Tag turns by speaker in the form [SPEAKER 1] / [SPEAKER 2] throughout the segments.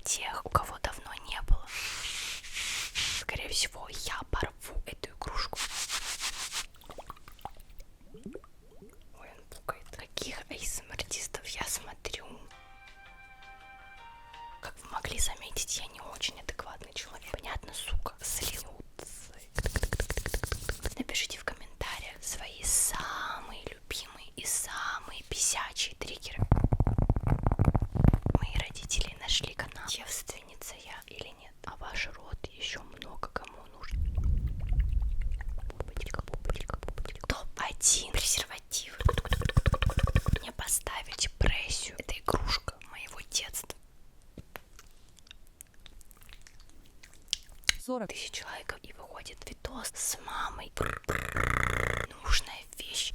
[SPEAKER 1] тех, у кого давно не было. Скорее всего, я порву эту игрушку. Ой, он пукает. Каких ASMR-артистов я смотрю? Как вы могли заметить, я не очень адекватный человек. Понятно, сука, слился. Напишите в комментариях свои самые любимые и самые бесячие триггеры. Мои родители нашли канал, девственница я или нет, а ваш род еще много кому нужен. Топ-1 презервативы. Мне поставить депрессию. Это игрушка моего детства. 40 тысяч лайков и выходит видос с мамой. Нужная вещь.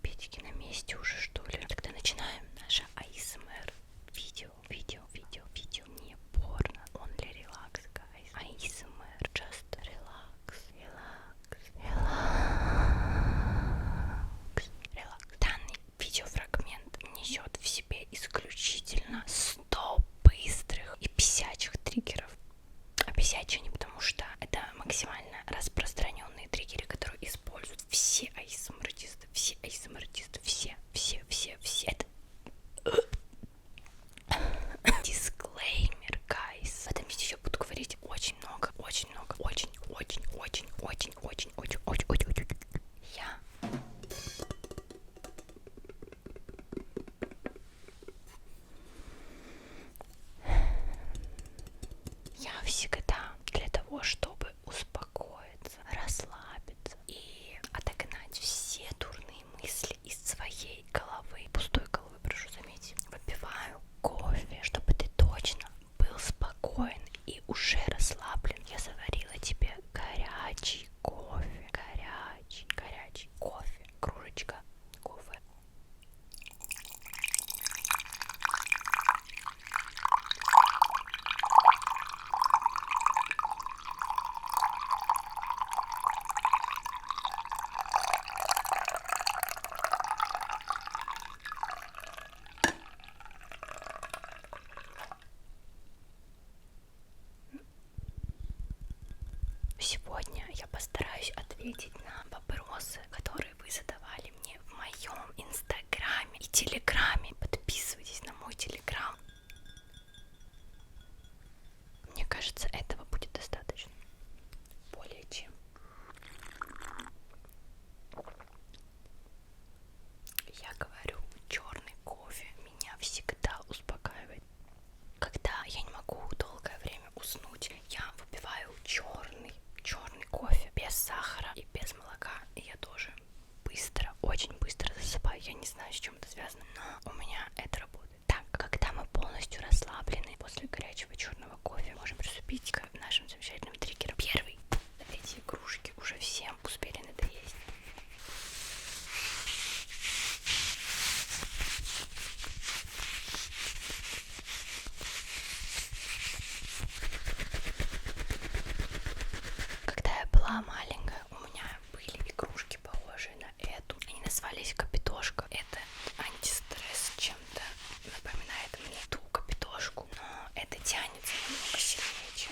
[SPEAKER 1] Педики на месте уже, что ли? Тогда начинаем наше ASMR видео. Не порно, only relax, guys. ASMR, just relax. Данный видеофрагмент несет в себе исключительно 100 быстрых и бесячих триггеров. А бесячие не потому, что это максимально распространенные триггеры, которые используют все ASMR-артисты, все. Это дисклеймер, гайс. В этом видео я буду говорить очень много. Я всегда для того, чтобы успокоиться, расслабиться и отогнать все дурные мысли из своей головы, пустой головы, прошу заметить, выпиваю кофе, чтобы ты точно был спокоен и уже расслаблен. Я заварила тебе горячий кофе, горячий кофе, кружечка кофе. Сегодня я постараюсь ответить на вопросы, которые вы задавали мне в моем инстаграме и телеграме. Подписывайтесь на мой телеграм. Мне кажется, этого будет достаточно. Более чем. Я говорю, черный кофе меня всегда успокаивает. Когда я не могу долгое время уснуть, я выпиваю черный кофе без сахара и без молока. И я тоже очень быстро засыпаю. Я не знаю, с чем это связано, но у меня это работает. Так, когда мы полностью расслаблены после горячего черного кофе, можем приступить к нашим замечательным триггерам. Первый. Эти игрушки уже всем успели надоесть. Когда я была маленькая, у меня были игрушки, похожие на эту. Они назывались Капитошка. Это антистресс, чем-то напоминает мне ту Капитошку, но это тянется намного сильнее, чем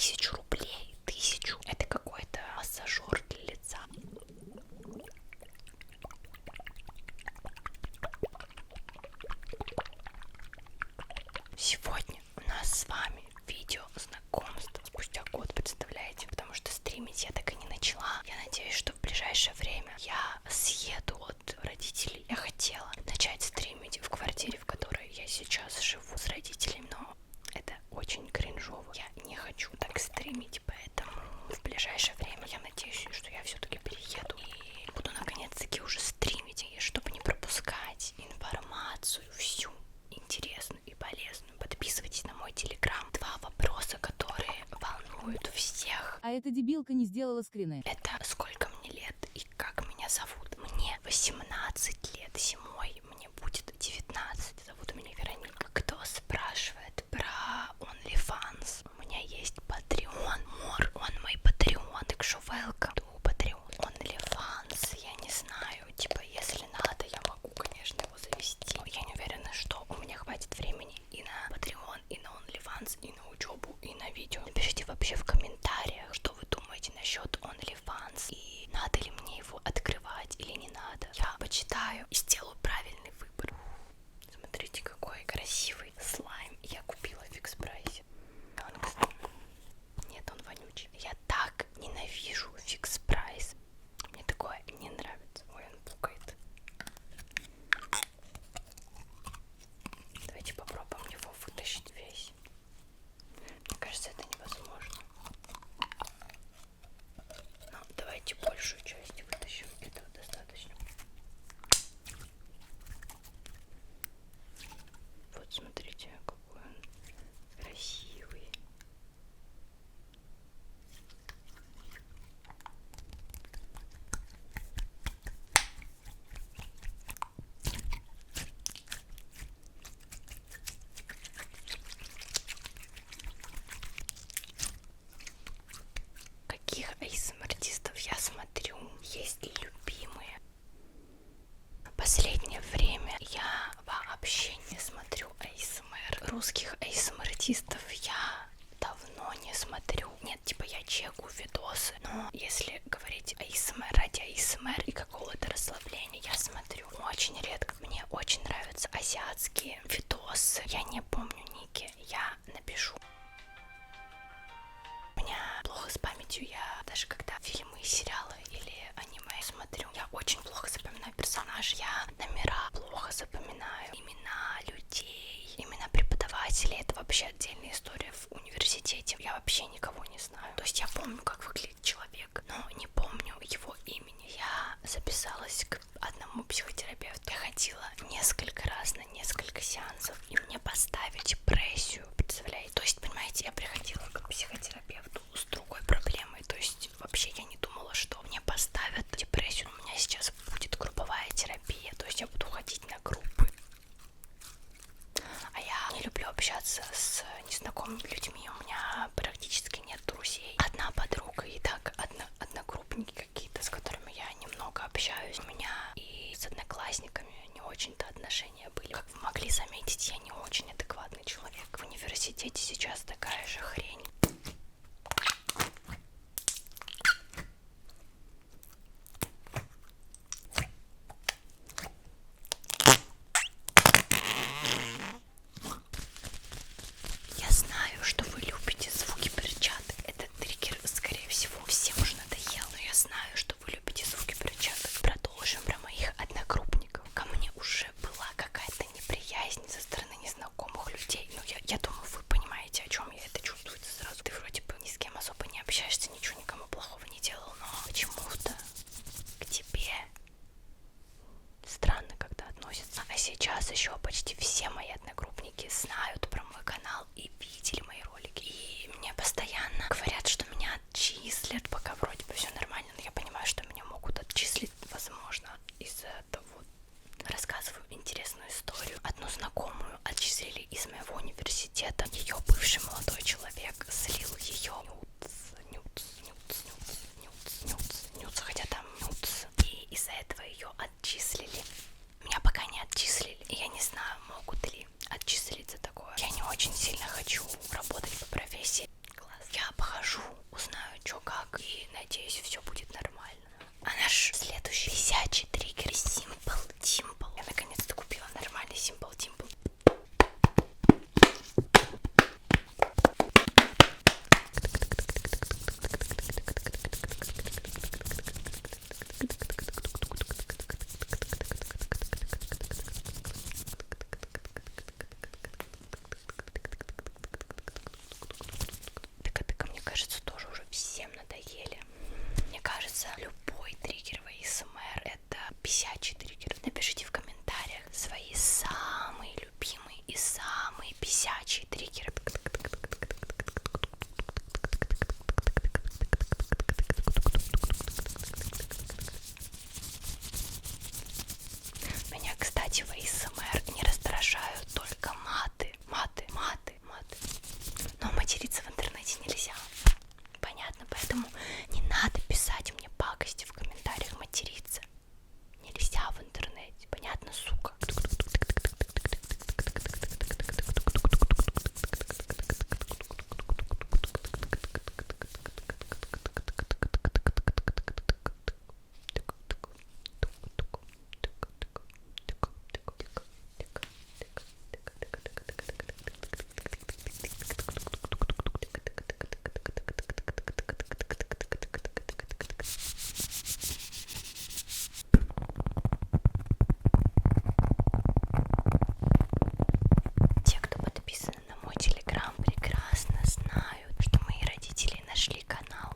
[SPEAKER 1] 1000 рублей. 1000. Это какой-то массажер для лица. Сегодня у нас с вами видео знакомства спустя год, представляете? Потому что стримить я так и не начала. Я надеюсь, что в ближайшее время я съеду от родителей. Я хотела начать стримить в квартире, в которой я сейчас живу с родителями, но это очень кринжово. Я не хочу так стримить, поэтому в ближайшее время я надеюсь, что я все-таки перееду и буду наконец-таки уже стримить, и чтобы не пропускать информацию всю интересную и полезную. Подписывайтесь на мой телеграм. 2 вопроса, которые волнуют всех.
[SPEAKER 2] А эта дебилка не сделала скрины.
[SPEAKER 1] Это сколько мне лет и как меня зовут. Мне 18 лет зимой, мне будет 19. Зовут меня Вероника. Кто спрашивает про OnlyFans? У меня есть Patreon. Он мой Patreon. Так что welcome to Patreon. OnlyFans, я не знаю. Типа, если надо, я могу, конечно, его завести. Но я не уверена, что у меня хватит времени и на Patreon, и на OnlyFans, и на учебу, и на видео. Напишите вообще в комментариях, что вы думаете насчет OnlyFans. И надо ли мне его открывать или не надо. Я почитаю и сделаю правильный выбор. Смотрите, какой красивый слайм я купила в фикс-прайсе. Нет, он вонючий. Я так ненавижу фикс-прайс. Мне такое не нравится. Ой, он пукает. Давайте попробуем его вытащить весь. Мне кажется, это невозможно. Но давайте большую часть вытащим. Этого достаточно. Вот смотрите, какой он красивый. Каких ASMR-артистов я смотрю? Есть ли любимые? В последнее время я вообще не смотрю ASMR. Русских ASMR-артистов я давно не смотрю. Нет, типа я чекаю видосы, но если говорить ASMR ради ASMR и какого-то расслабления, я смотрю очень редко. Мне очень нравятся азиатские видосы. Я не помню ники, я напишу. У меня плохо с памятью, я даже когда фильмы, сериалы или аниме смотрю, я очень плохо запоминаю персонажей, я номера плохо запоминаю, имена людей, имена преподавателей, это вообще отдельная история в университете, я вообще никого не знаю, то есть я помню, как выглядит человек, но не помню его имени. Я записалась к одному психотерапевту, я ходила несколько раз на несколько сеансов, и мне поставили депрессию, представляете, то есть, понимаете, я приходила к психотерапевту с другой проблемой, то есть вообще я не думала, что мне поставят депрессию. У меня сейчас будет групповая терапия, то есть я буду ходить на группы. А я не люблю общаться с незнакомыми людьми, у меня практически нет друзей. Одна подруга и так одногруппники какие-то, с которыми я немного общаюсь. У меня и с одноклассниками не очень-то отношения были. Как вы могли заметить, я не очень адекватный человек. В университете сейчас такая же хрень. Я знаю, что вы любите звуки перчаток. Этот триггер, скорее всего, всем уже надоел, но я знаю, что вы любите звуки перчаток. Продолжим про моих одногруппников. Ко мне уже была какая-то неприязнь со стороны незнакомых людей. Ну, я думаю, вы понимаете, о чем я. Это чувствуется сразу. Ты вроде бы ни с кем особо не общаешься, ничего никому плохого не делал, но почему-то к тебе странно когда относятся. А сейчас еще почти все мои одногруппники знают про мой канал и видели мои ролики. И мне постоянно говорят, что меня отчислят, пока вроде бы все нормально, но я понимаю, что меня могут отчислить, возможно, из-за того. Рассказываю интересную историю. Одну знакомую отчислили из моего университета. Ее бывший молодой человек слил ее нюц, хотя там нюц. И из-за этого ее отчислили. Меня пока не отчислили. И я не знаю, могут ли отчислить за такое. Я не очень сильно хочу работать по профессии. Класс. Я похожу чё как, и надеюсь, все будет нормально. А наш следующий висячий триггер Simple Dimple. Я наконец-то купила нормальный Simple Dimple. Так, мне кажется, тоже уже всем надоели. Мне кажется, любой триггер в ASMR это бесячий триггер. Напишите в комментариях свои самые любимые и самые бесячие триггеры. Меня, кстати, в ASMR не раздражают только маты. Но материться в интернете нельзя. Понятно, поэтому не надо писать мне пакости в комментариях, материться. Нельзя в интернете. Понятно, сука? Те, кто подписаны на мой телеграм, прекрасно знают, что мои родители нашли канал.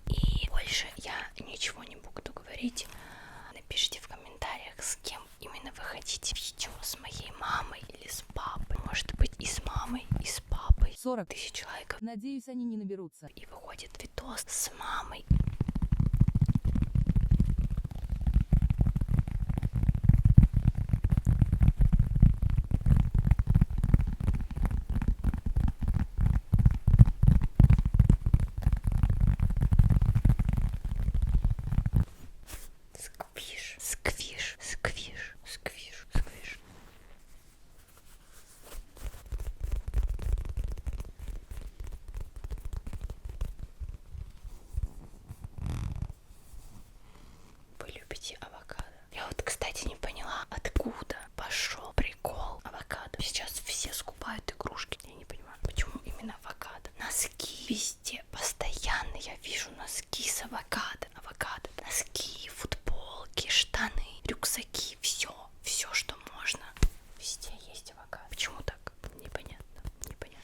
[SPEAKER 1] И больше я ничего не буду говорить. Напишите в комментариях, с кем именно вы хотите видео, с моей мамой или с папой. Может быть, и с мамой, и с папой.
[SPEAKER 2] 40
[SPEAKER 1] 000 лайков.
[SPEAKER 2] Надеюсь, они не наберутся.
[SPEAKER 1] И выходит видос с мамой. Сквиш, сквиш, сквиш, сквиш, сквиш. Вы любите авокадо? Я вот, кстати, не поняла, откуда пошел прикол авокадо. Сейчас все скупают игрушки. Я не понимаю, почему именно авокадо. Носки везде, постоянно я вижу носки с авокадо. Авокадо, носки, футболки, штаны, рюкзаки, все, что можно. Везде есть авокадо. Почему так? Непонятно, непонятно.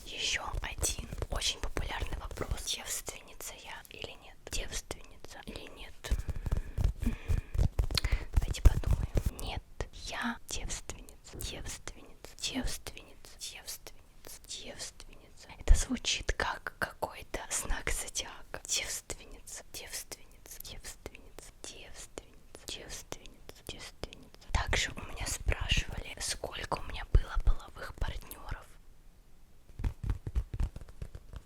[SPEAKER 1] Еще один очень популярный вопрос. Девственница я или нет? Девственница или нет? Давайте подумаем. Нет, я девственница. Девственница. Девственница. Девственница. Девственница. Это звучит как какой-то знак зодиака. Девственница. Девственница. Девственница. Девственница. Девственница. Девственница. Также у меня спрашивали, сколько у меня было половых партнеров.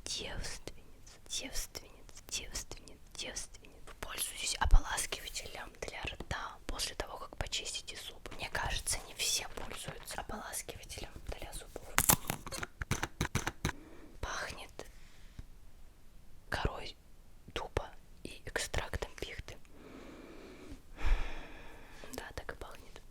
[SPEAKER 1] Девственница, девственница, девственница, девственница. Пользуйтесь ополаскивателем для рта после того, как почистите зубы. Мне кажется, не все пользуются ополаскивателем для зубов. Пахнет корой дуба и экстрактом пихты. Да, так и пахнет.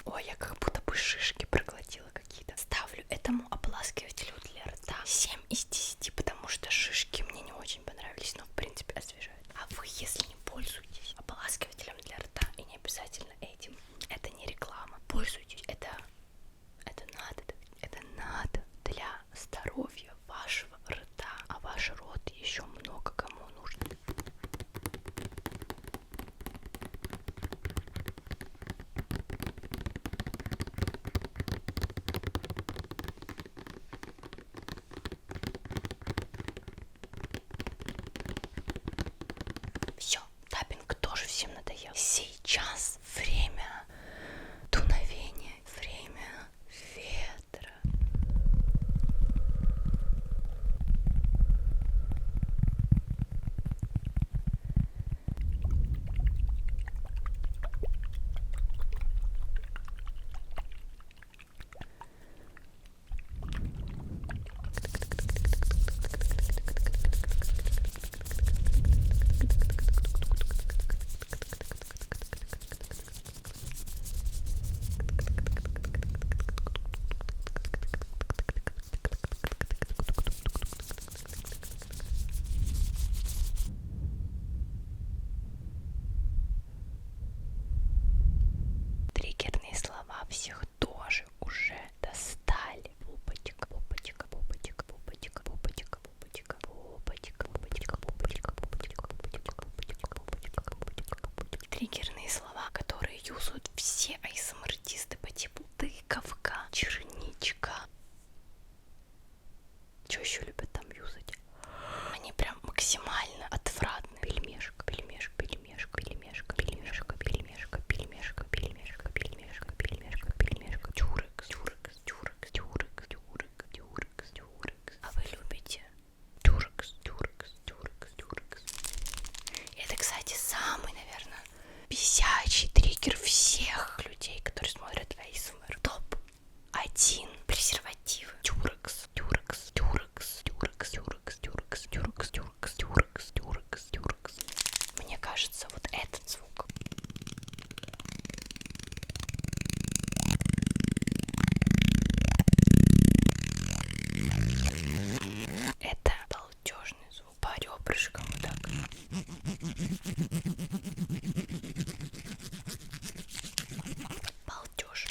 [SPEAKER 1] Ой, я как будто бы шишки проглотила какие-то. Ставлю этому ополаскивателю для рта 7 из 10, потому что шишки мне не очень понравились, но в принципе освежают. А вы, если не пользуетесь ополаскивателем для рта, и не обязательно этим, это не реклама, пользуйтесь, это надо для здоровья вашего рта, а ваш рот еще много кому нужен. Сейчас время дуновения, время ветра. Триггерные слова всех тоже уже достали. Пупочек, пупочек, пупочек, пупочек, пупочек, пупочек, пупочек, пупочек, пупочек, пупочек, пупочек, пупочек, пупочек. Триггерные слова, которые юзают все ASMR-артисты по типу тыковка, черничка. Что еще любят там юзать? Они прям максимально отвратны. Пельмешка, пельмешка, пельмешка, пельмешка, пельмешка, пельмешка, пельмешка, пельмешка, пельмешка, пельмешка, пельмешка, тюрекс, тюрекс, тюрекс, тюрекс, тюрекс, тюрекс, тюрекс. А вы любите тюрекс, тюрекс, тюрекс, тюрекс? Это, кстати, самый, наверное, бесячий триггер всех людей, которые смотрят ASMR. Топ-1 презервативы. Тюрекс, тюрекс, тюрекс, тюрекс, тюрекс, тюрекс, тюрекс, тюрекс, тюрекс, тюрекс, тюрекс. Мне кажется, вот этот звук. Это балдежный звук. По ребрышкам вот так. Балдеж.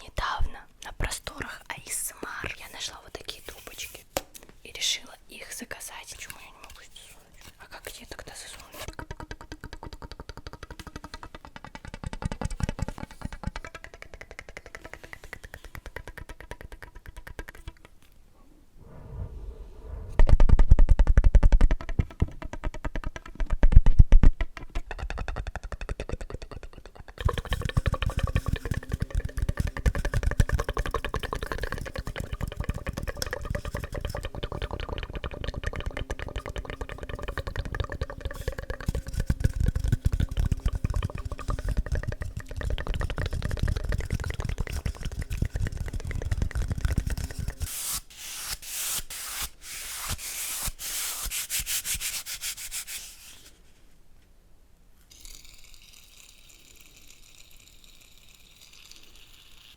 [SPEAKER 1] Недавно на просторах ASMR я нашла вот такие трубочки и решила их заказать. Почему я не могу засунуть? А как я тогда засуну?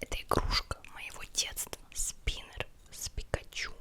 [SPEAKER 1] Это игрушка моего детства. Спиннер с Пикачу.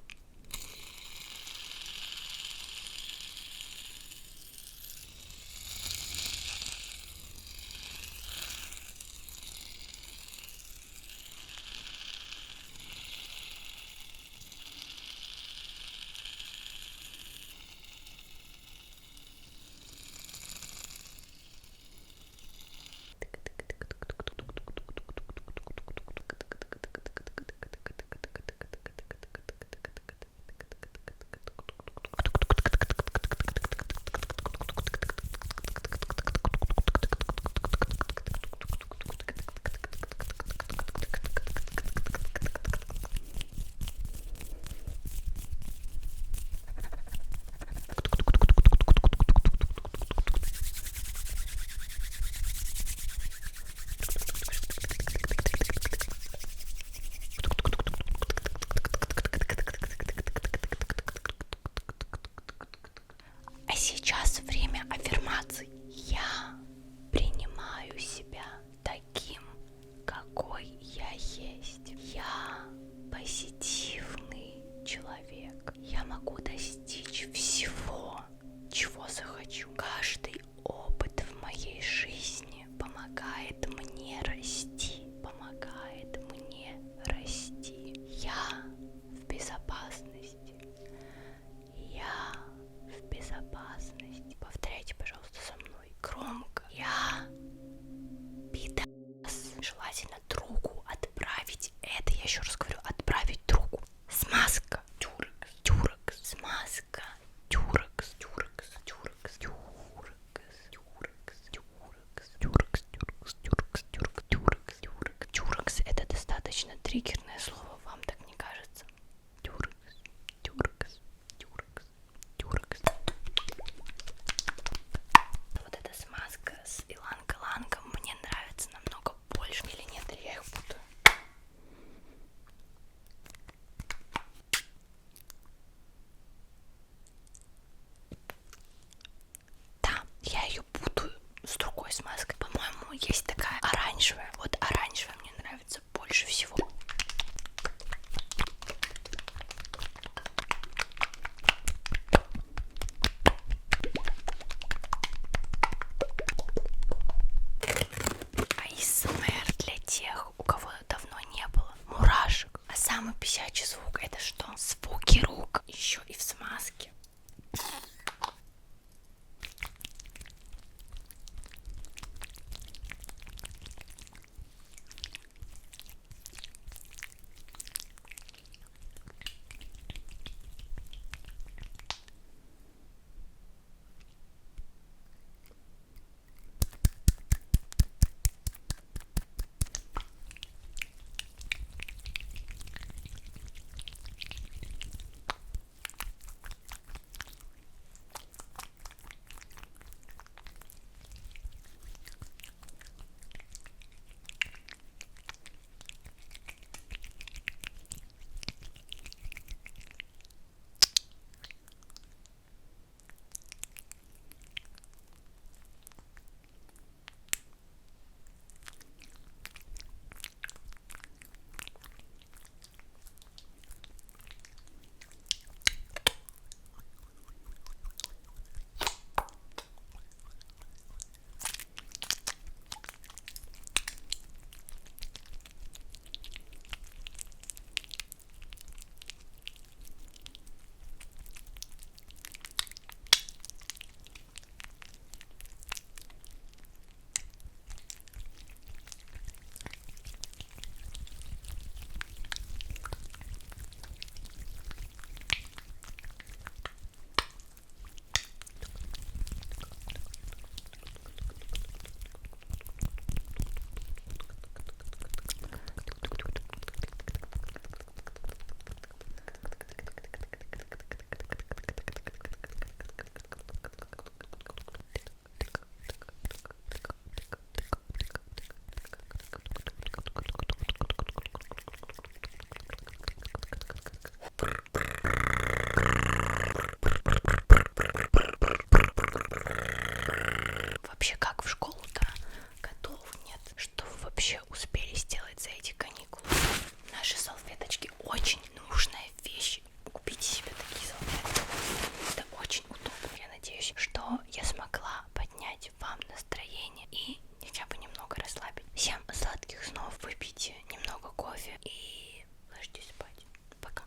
[SPEAKER 1] желательно другу отправить. Это я еще раз говорю, отправить другу. Смазка. Дюрекс. Дюрекс. Смазка. Дюрекс. Дюрекс. Дюрекс. Дюрекс. Дюрекс. Дюрекс. Дюрекс. Дюрекс. Дюрекс. Дюрекс. Дюрекс. Дюрекс. Дюрекс. Это достаточно триггерное слово, вам так не кажется? Дюрекс. Дюрекс. Дюрекс. Дюрекс. Вот эта смазка с иланг-илангом мне нравится намного больше. Или нет, или я их путаю? Да, я ее путаю с другой смазкой. По-моему, есть такая оранжевая. Вот оранжевая мне нравится больше всего. АСМР для тех, у кого давно не было мурашек. А самый бесячий звук — это что? Звуки рук. Еще и в смазке. Вообще, как в школу-то? Готов? Нет? Что вы вообще успели сделать за эти каникулы? Наши салфеточки очень нужная вещь. Купите себе такие салфетки. Это очень удобно. Я надеюсь, что я смогла поднять вам настроение и хотя бы немного расслабить. Всем сладких снов. Выпейте